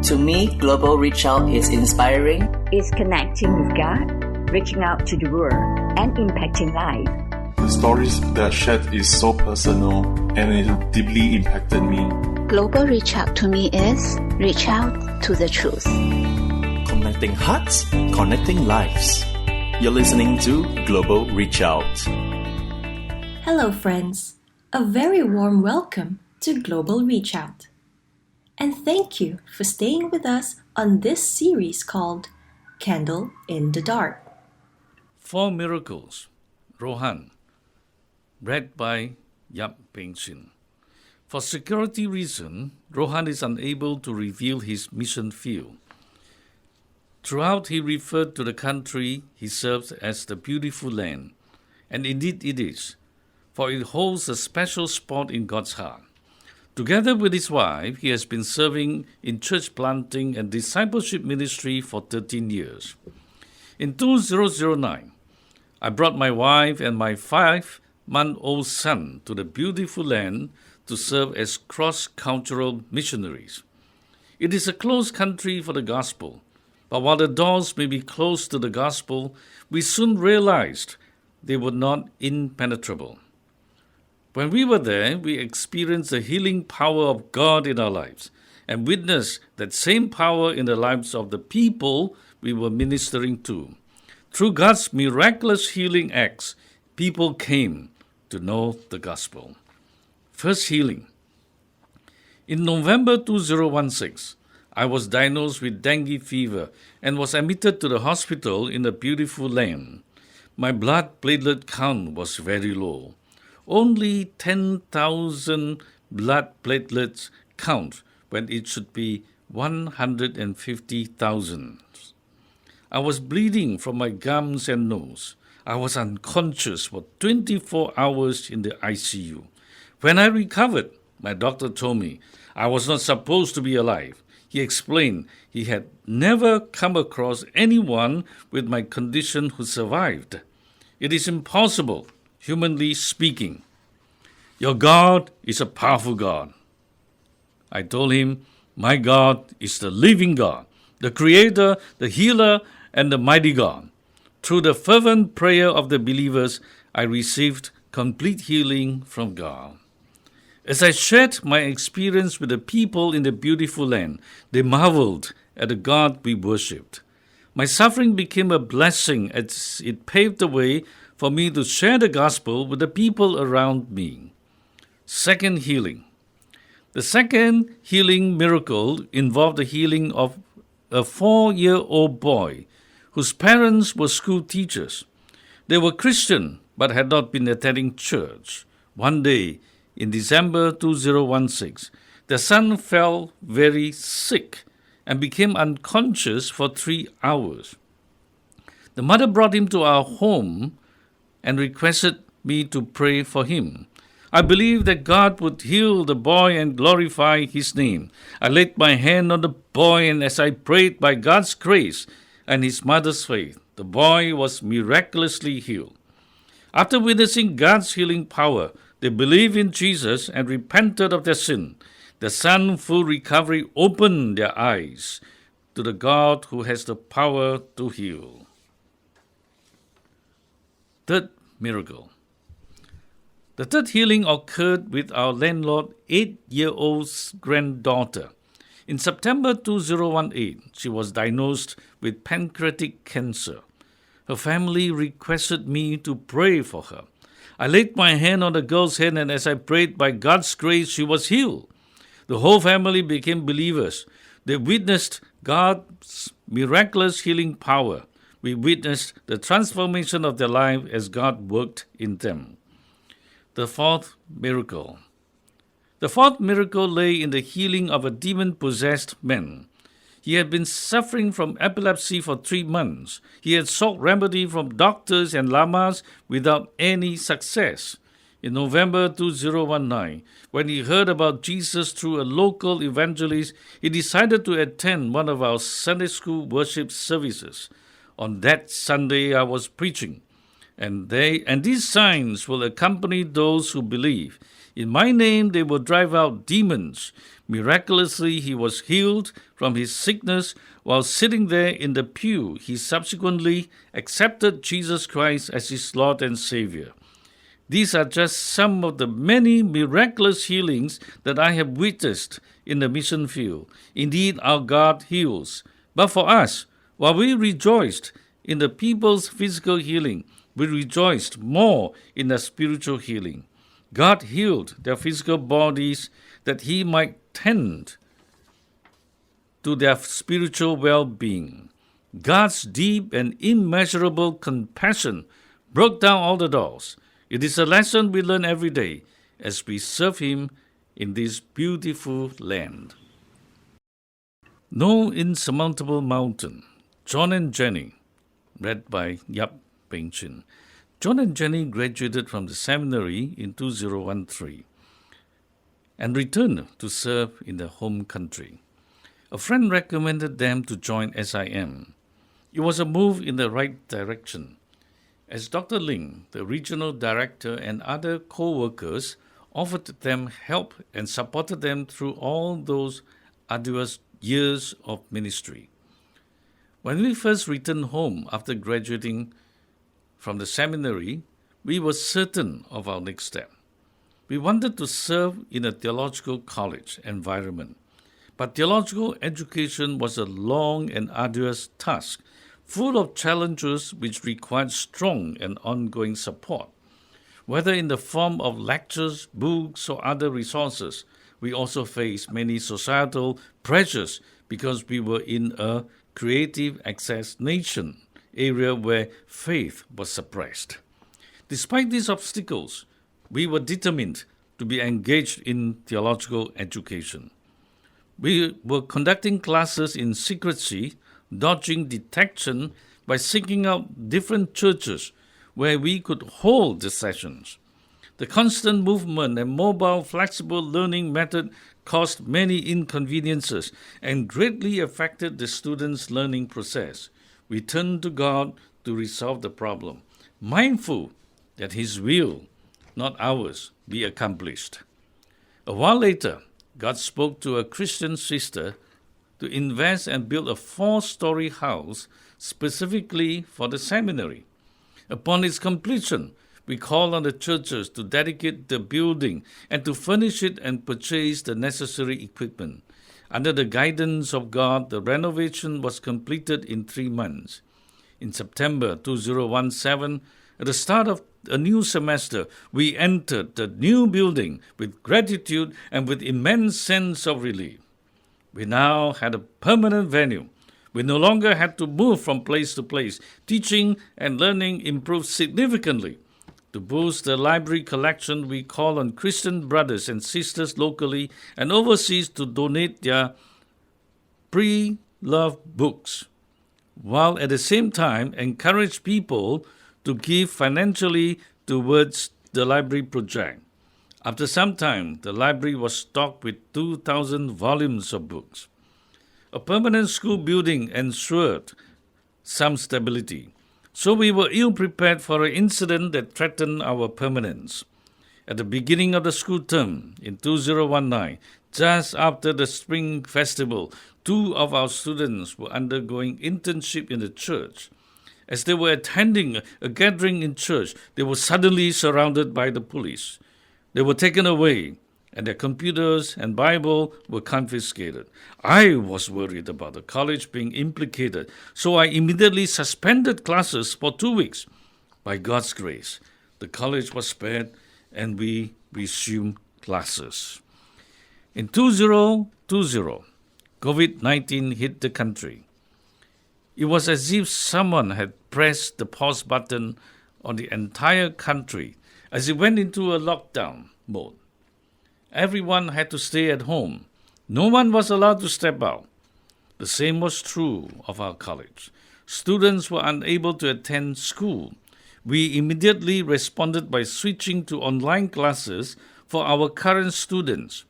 To me, Global Reach Out is inspiring. It's connecting with God, reaching out to the world, and impacting life. The stories that shared is so personal and it deeply impacted me. Global Reach Out to me is reach out to the truth. Connecting hearts, connecting lives. You're listening to Global Reach Out. Hello friends, a very warm welcome to Global Reach Out. And thank you for staying with us on this series called Candle in the Dark. 4 Miracles, Rohan, read by Yap Peng Shin. For security reasons, Rohan is unable to reveal his mission field. Throughout, he referred to the country he serves as the beautiful land, and indeed it is, for it holds a special spot in God's heart. Together with his wife, he has been serving in church planting and discipleship ministry for 13 years. In 2009, I brought my wife and my 5-month-old son to the beautiful land to serve as cross-cultural missionaries. It is a closed country for the gospel, but while the doors may be closed to the gospel, we soon realized they were not impenetrable. When we were there, we experienced the healing power of God in our lives and witnessed that same power in the lives of the people we were ministering to. Through God's miraculous healing acts, people came to know the gospel. First healing. In November 2016, I was diagnosed with dengue fever and was admitted to the hospital in the beautiful land. My blood platelet count was very low. Only 10,000 blood platelets count when it should be 150,000. I was bleeding from my gums and nose. I was unconscious for 24 hours in the ICU. When I recovered, my doctor told me I was not supposed to be alive. He explained he had never come across anyone with my condition who survived. It is impossible, humanly speaking. Your God is a powerful God. I told him, my God is the living God, the Creator, the Healer, and the mighty God. Through the fervent prayer of the believers, I received complete healing from God. As I shared my experience with the people in the beautiful land, they marveled at the God we worshipped. My suffering became a blessing as it paved the way for me to share the gospel with the people around me. Second healing. The second healing miracle involved the healing of a 4-year-old boy whose parents were school teachers. They were Christian but had not been attending church. One day, in December 2016, the son fell very sick and became unconscious for 3 hours. The mother brought him to our home and requested me to pray for him. I believed that God would heal the boy and glorify His name. I laid my hand on the boy, and as I prayed by God's grace and his mother's faith, the boy was miraculously healed. After witnessing God's healing power, they believed in Jesus and repented of their sin. The son's full recovery opened their eyes to the God who has the power to heal. Third miracle. The third healing occurred with our landlord's 8-year-old granddaughter. In September 2018, she was diagnosed with pancreatic cancer. Her family requested me to pray for her. I laid my hand on the girl's head, and as I prayed, by God's grace, she was healed. The whole family became believers. They witnessed God's miraculous healing power. We witnessed the transformation of their life as God worked in them. The fourth miracle. The fourth miracle lay in the healing of a demon-possessed man. He had been suffering from epilepsy for 3 months. He had sought remedy from doctors and lamas without any success. In November 2019, when he heard about Jesus through a local evangelist, he decided to attend one of our Sunday school worship services. On that Sunday, I was preaching, and these signs will accompany those who believe. In my name they will drive out demons. Miraculously, he was healed from his sickness while sitting there in the pew. He subsequently accepted Jesus Christ as his Lord and Savior. These are just some of the many miraculous healings that I have witnessed in the mission field. Indeed, our God heals. But for us, while we rejoiced in the people's physical healing, we rejoiced more in the spiritual healing. God healed their physical bodies that he might tend to their spiritual well-being. God's deep and immeasurable compassion broke down all the doors. It is a lesson we learn every day as we serve him in this beautiful land. No Insurmountable Mountain, John and Jenny, read by Yap Peng Chin. John and Jenny graduated from the seminary in 2013 and returned to serve in their home country. A friend recommended them to join SIM. It was a move in the right direction, as Dr. Ling, the regional director, and other co-workers offered them help and supported them through all those arduous years of ministry. When we first returned home after graduating from the seminary, we were certain of our next step. We wanted to serve in a theological college environment, but theological education was a long and arduous task, full of challenges which required strong and ongoing support. Whether in the form of lectures, books, or other resources, we also faced many societal pressures because we were in a creative access nation, area where faith was suppressed. Despite these obstacles, we were determined to be engaged in theological education. We were conducting classes in secrecy, dodging detection by seeking out different churches where we could hold the sessions. The constant movement and mobile, flexible learning method caused many inconveniences and greatly affected the students' learning process. We turned to God to resolve the problem, mindful that his will, not ours, be accomplished. A while later, God spoke to a Christian sister to invest and build a 4-story house specifically for the seminary. Upon its completion, we called on the churches to dedicate the building and to furnish it and purchase the necessary equipment. Under the guidance of God, the renovation was completed in 3 months. In September 2017, at the start of a new semester, we entered the new building with gratitude and with immense sense of relief. We now had a permanent venue. We no longer had to move from place to place. Teaching and learning improved significantly. To boost the library collection, we call on Christian brothers and sisters locally and overseas to donate their pre-loved books, while at the same time encourage people to give financially towards the library project. After some time, the library was stocked with 2,000 volumes of books. A permanent school building ensured some stability, so we were ill-prepared for an incident that threatened our permanence. At the beginning of the school term in 2019, just after the Spring Festival, 2 of our students were undergoing internship in the church. As they were attending a gathering in church, they were suddenly surrounded by the police. They were taken away, and their computers and Bible were confiscated. I was worried about the college being implicated, so I immediately suspended classes for 2 weeks. By God's grace, the college was spared, and we resumed classes. In 2020, COVID-19 hit the country. It was as if someone had pressed the pause button on the entire country as it went into a lockdown mode. Everyone had to stay at home. No one was allowed to step out. The same was true of our college. Students were unable to attend school. We immediately responded by switching to online classes for our current students.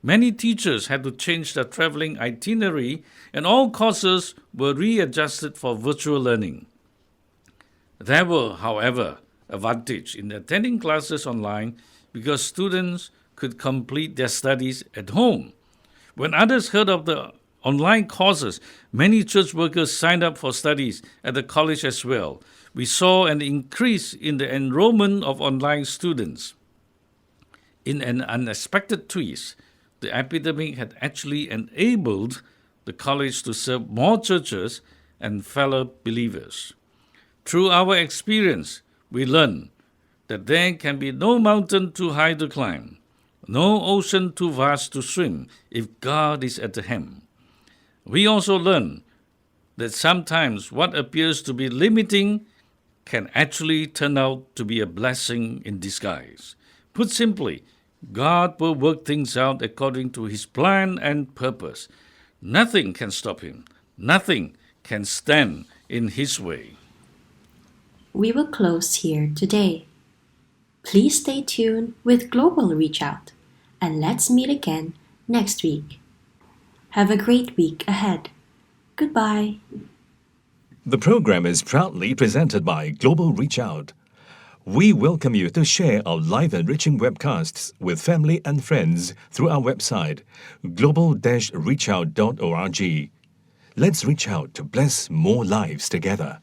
Many teachers had to change their traveling itinerary, and all courses were readjusted for virtual learning. There were, however, advantages in attending classes online because students could complete their studies at home. When others heard of the online courses, many church workers signed up for studies at the college as well. We saw an increase in the enrollment of online students. In an unexpected twist, the epidemic had actually enabled the college to serve more churches and fellow believers. Through our experience, we learned that there can be no mountain too high to climb, no ocean too vast to swim if God is at the helm. We also learn that sometimes what appears to be limiting can actually turn out to be a blessing in disguise. Put simply, God will work things out according to His plan and purpose. Nothing can stop Him. Nothing can stand in His way. We will close here today. Please stay tuned with Global Reach Out, and let's meet again next week. Have a great week ahead. Goodbye. The program is proudly presented by Global Reach Out. We welcome you to share our live enriching webcasts with family and friends through our website, global-reachout.org. Let's reach out to bless more lives together.